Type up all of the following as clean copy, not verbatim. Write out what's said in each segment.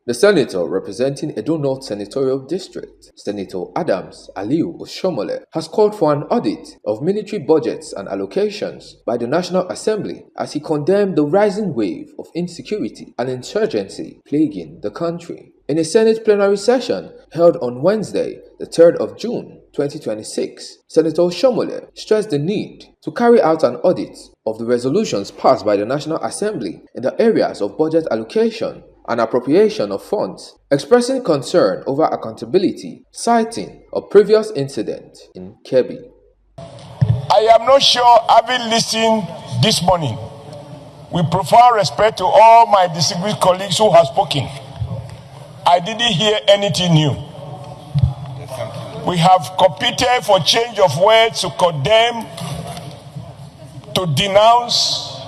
The senator representing Edo North Senatorial District, Senator Adams Aliu Oshiomhole, has called for an audit of military budgets and allocations by the National Assembly as he condemned the rising wave of insecurity and insurgency plaguing the country. In a Senate plenary session held on Wednesday, the 3rd of June 2026, Senator Oshiomhole stressed the need to carry out an audit of the resolutions passed by the National Assembly in the areas of budget allocation and appropriation of funds, expressing concern over accountability, citing a previous incident in Kebbi. I am not sure, having listened this morning, with profound respect to all my distinguished colleagues who have spoken, I didn't hear anything new. We have competed for change of words to condemn, to denounce,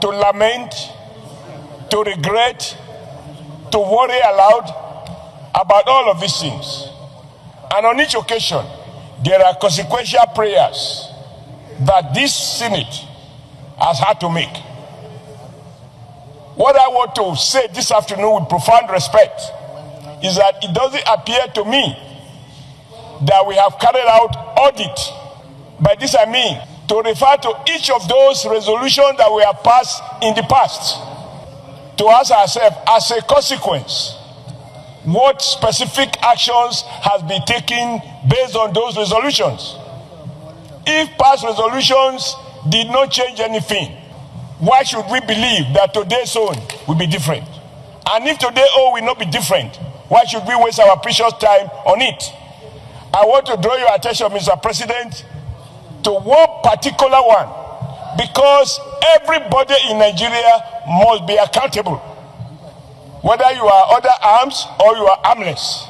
to lament, to regret, to worry aloud about all of these things. And on each occasion, there are consequential prayers that this Senate has had to make. What I want to say this afternoon with profound respect is that it doesn't appear to me that we have carried out audit. By this I mean to refer to each of those resolutions that we have passed in the past, to ask ourselves, as a consequence, what specific actions has been taken based on those resolutions? If past resolutions did not change anything, why should we believe that today's own will be different? And if today's own will not be different, why should we waste our precious time on it? I want to draw your attention, Mr. President, to one particular one, because everybody in Nigeria must be accountable, whether you are under arms or you are armless.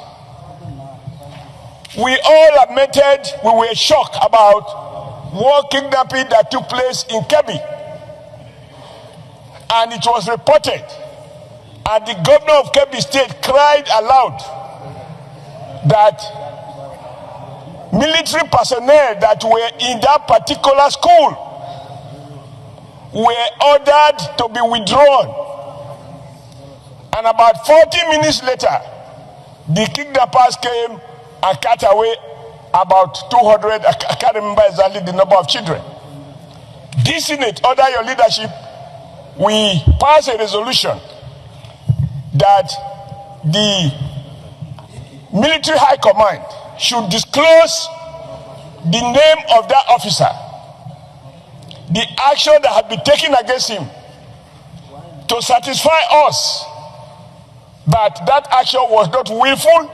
We all admitted we were shocked about war kidnapping that took place in Kebbi, and it was reported, and the governor of Kebbi State cried aloud that military personnel that were in that particular school were ordered to be withdrawn. And about 40 minutes later, the kidnappers came and cut away about 200, I can't remember exactly the number of children. This Senate, under your leadership, we passed a resolution that the military high command should disclose the name of that officer, the action that had been taken against him, to satisfy us that that action was not willful,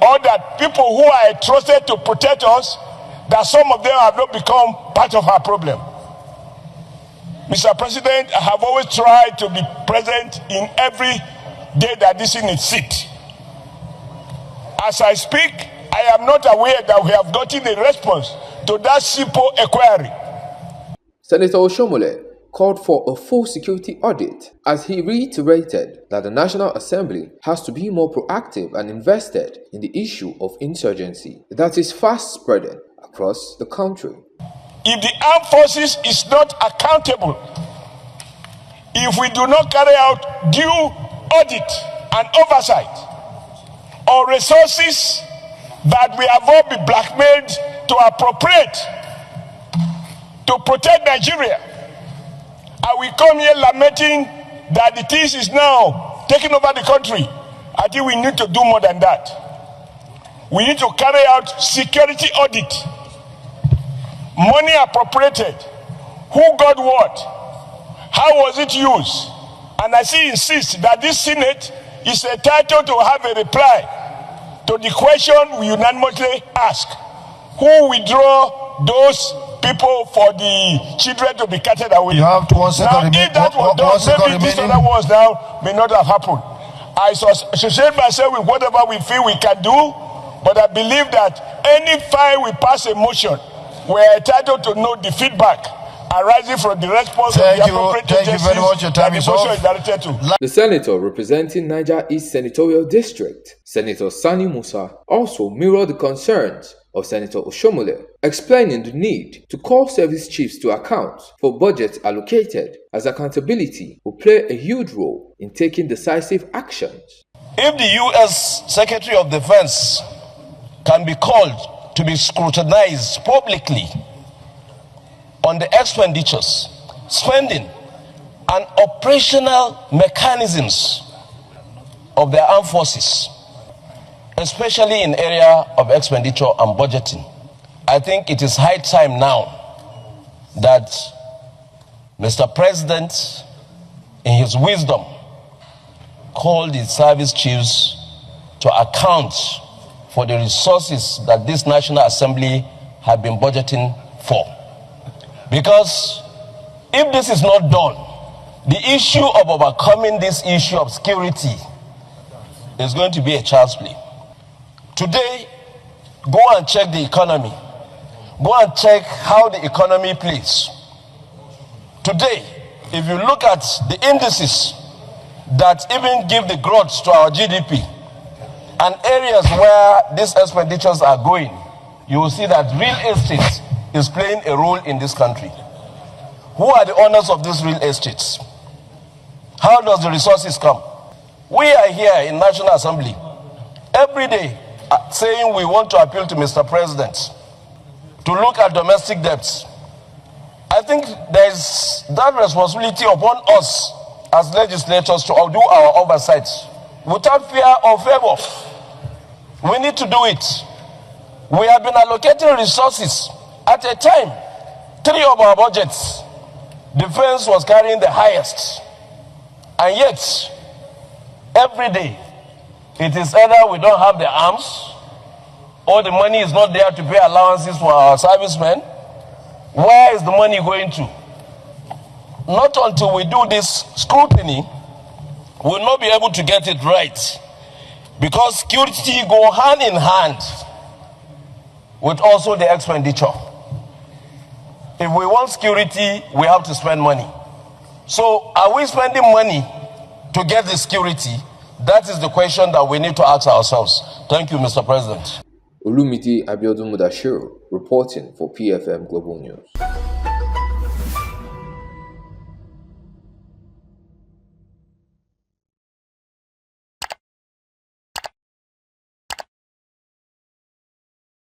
or that people who are trusted to protect us, that some of them have not become part of our problem. Mr. President, I have always tried to be present in every day that this Senate sits. As I speak, I am not aware that we have gotten a response to that simple inquiry. Senator Oshiomhole called for a full security audit as he reiterated that the National Assembly has to be more proactive and invested in the issue of insurgency that is fast spreading across the country. If the armed forces is not accountable, if we do not carry out due audit and oversight on resources that we have all been blackmailed to appropriate to protect Nigeria, and we come here lamenting that the things is now taking over the country, I think we need to do more than that. We need to carry out security audit. Money appropriated, who got what, how was it used? And I insist that this Senate is entitled to have a reply to the question we unanimously ask: who withdraw those people for the children to be carted away? You have 1 second. Now, if that was done, maybe this other was now may not have happened. I associate myself with whatever we feel we can do, but I believe that any time we pass a motion, we are entitled to know the feedback arising from the response of the appropriate agencies very much. Your time that is the motion off. is directed to. The senator representing Niger East Senatorial District, Senator Sani Musa, also mirrored the concerns of Senator Oshiomhole, explaining the need to call service chiefs to account for budgets allocated, as accountability will play a huge role in taking decisive actions. If the U.S. Secretary of Defense can be called to be scrutinized publicly on the expenditures, spending, and operational mechanisms of the armed forces, especially in area of expenditure and budgeting, I think it is high time now that Mr. President, in his wisdom, called the service chiefs to account for the resources that this National Assembly have been budgeting for. Because if this is not done, the issue of overcoming this issue of security is going to be a child's play. Today, go and check the economy. Go and check how the economy plays. Today, if you look at the indices that even give the growth to our GDP and areas where these expenditures are going, you will see that real estate is playing a role in this country. Who are the owners of these real estates? How does the resources come? We are here in National Assembly every day saying we want to appeal to Mr. President to look at domestic debts. I think there is that responsibility upon us as legislators to do our oversight without fear or favor. We need to do it. We have been allocating resources at a time. 3 of our budgets, defense was carrying the highest. And yet, every day, it is either we don't have the arms or the money is not there to pay allowances for our servicemen. Where is the money going to? Not until we do this scrutiny, we will not be able to get it right. Because security go hand in hand with also the expenditure. If we want security, we have to spend money. So are we spending money to get the security? That is the question that we need to ask ourselves. Thank you, Mr. President. Olumide Abiodun Mudashiru, reporting for PFM Global News.